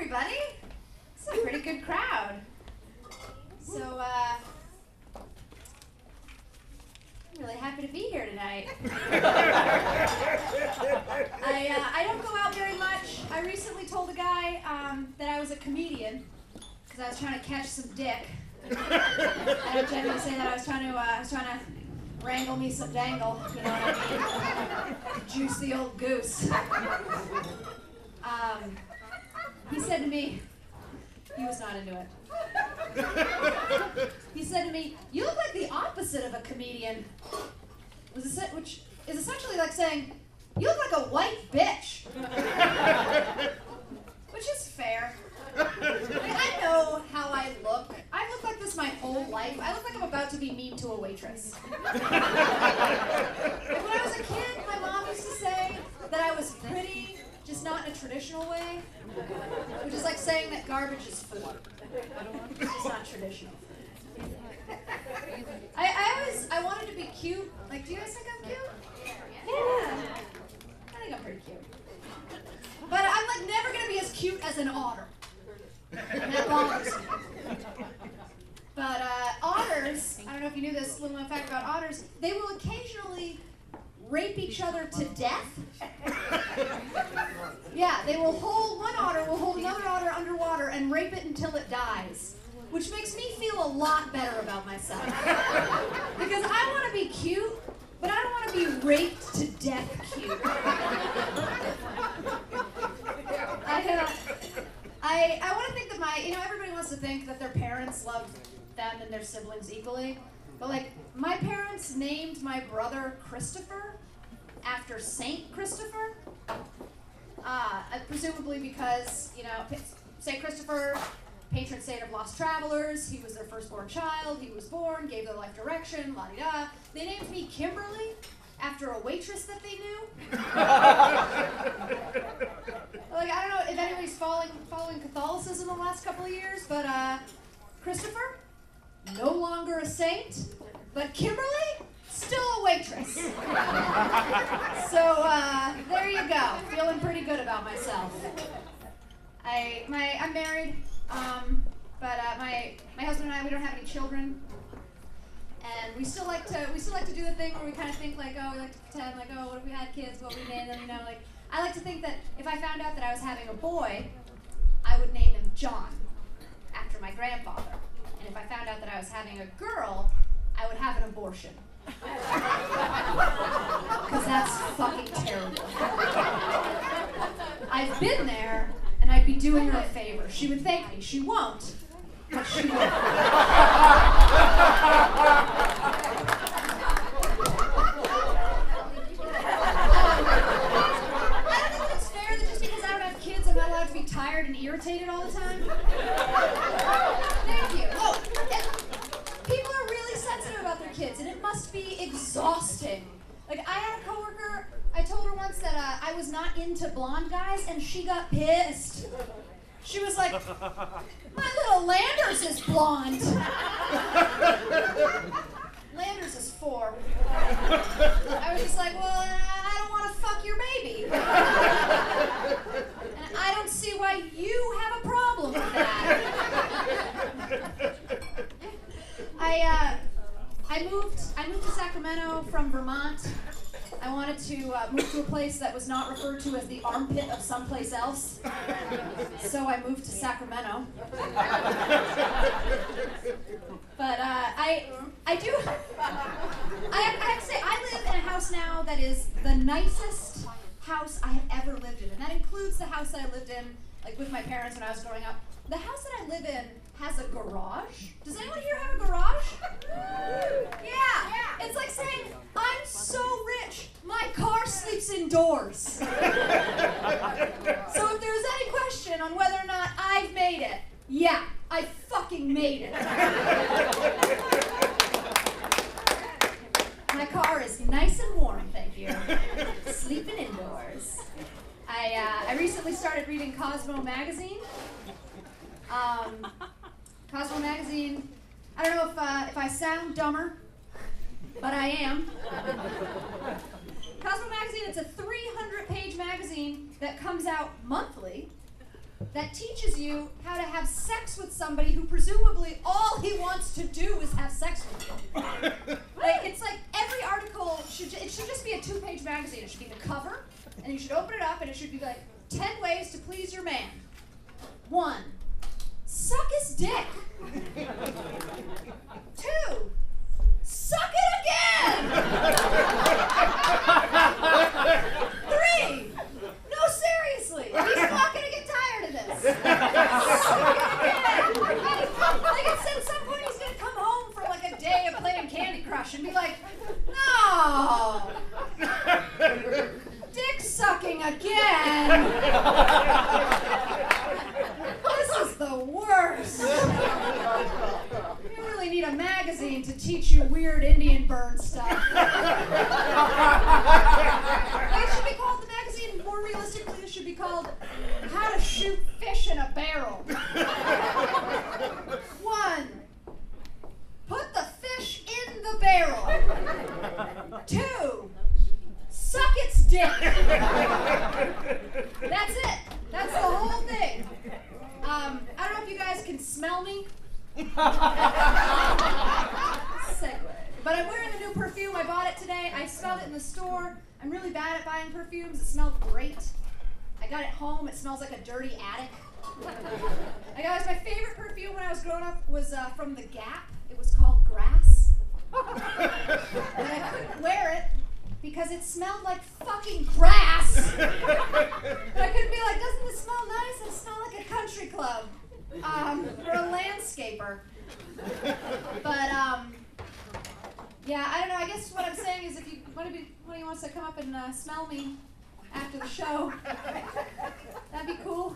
everybody. It's a pretty good crowd. So, I'm really happy to be here tonight. I don't go out very much. I recently told a guy that I was a comedian because I was trying to catch some dick. I don't generally say that. I was trying to wrangle me some dangle, you know what I mean? Juice the old goose. He said to me, he was not into it. He said to me, "You look like the opposite of a comedian," which is essentially like saying, "You look like a white bitch." Which is fair. I know how I look. I've looked like this my whole life. I look like I'm about to be mean to a waitress. Like when I was a kid, my mom used to say that I was pretty, just not in a traditional way, which is like saying that garbage is food. It's not traditional. I wanted to be cute. Like, do you guys think I'm cute? Yeah. I think I'm pretty cute. But I'm like never gonna be as cute as an otter. And that bothers me. But otters, I don't know if you knew this little known fact about otters, they will occasionally rape each other to death. Yeah, one otter will hold another otter underwater and rape it until it dies. Which makes me feel a lot better about myself. Because I want to be cute, but I don't want to be raped to death cute. I want to think that everybody wants to think that their parents love them and their siblings equally. But like, my parents named my brother Christopher after Saint Christopher. Presumably because, Saint Christopher, patron saint of lost travelers, he was their firstborn child, he was born, gave their life direction, la-di-da. They named me Kimberly after a waitress that they knew. Like, I don't know if anybody's following Catholicism the last couple of years, but Christopher, no longer a saint, but Kimberly, still a waitress. So there you go. Feeling pretty good about myself. I'm married, but my husband and I, we don't have any children, and we still like to do the thing where we kind of think like, we like to pretend like, what if we had kids, what would we name them, like. I like to think that if I found out that I was having a boy, I would name him John, after my grandfather. And if I found out that I was having a girl, I would have an abortion. Because that's fucking terrible. I've been there, and I'd be doing her a favor. She would thank me. She won't, but she will. I'm not allowed to be tired and irritated all the time. Thank you. Oh, people are really sensitive about their kids, and it must be exhausting. Like, I had a coworker, I told her once that I was not into blonde guys, and she got pissed. She was like, "My little Landers is blonde." Landers is 4. I was just like, well, I don't want to fuck your baby. And I don't see why you have a problem with that. I moved to Sacramento from Vermont. I wanted to move to a place that was not referred to as the armpit of someplace else. So I moved to Sacramento. But I have to say, I live in a house now that is the nicest house I have ever lived in. And that includes the house that I lived in, like with my parents when I was growing up. The house that I live in has a garage. Does anyone here have a garage? Yeah. It's like saying, I'm so rich, my car sleeps indoors. So if there's any question on whether or not I've made it, yeah, I fucking made it. My car is nice and warm, thank you. Sleeping indoors. I recently started reading Cosmo magazine. Cosmo magazine, I don't know if I sound dumber, but I am. Cosmo magazine, it's a 300-page magazine that comes out monthly. that teaches you how to have sex with somebody who presumably all he wants to do is have sex with you. It's like every article should just be a 2-page magazine. It should be the cover, and you should open it up, and it should be like 10 ways to please your man. 1, suck his dick. 2, suck it again. 3, no, seriously, he's not gonna get tired of this. Suck it again. Like at some point he's gonna come home from like a day of playing Candy Crush and be like, no, dick sucking again. This is the worst. You really need a magazine to teach you weird Indian burn stuff. It should be called, the magazine, more realistically, it should be called How to Shoot Fish in a Barrel. 1, put the fish in the barrel. 2, suck its dick. That's it. That's the whole thing. I don't know if you guys can smell me. Segue. But I'm wearing a new perfume. I bought it today. I smelled it in the store. I'm really bad at buying perfumes. It smells great. I got it home. It smells like a dirty attic. Guys, my favorite perfume when I was growing up was from The Gap. It was called Grass. And I couldn't wear it because it smelled like fucking grass. And I couldn't be like, doesn't this smell nice? It smells like a country club. Or a landscaper. But, yeah, I don't know. I guess what I'm saying is if one of you wants to come up and smell me after the show, that'd be cool.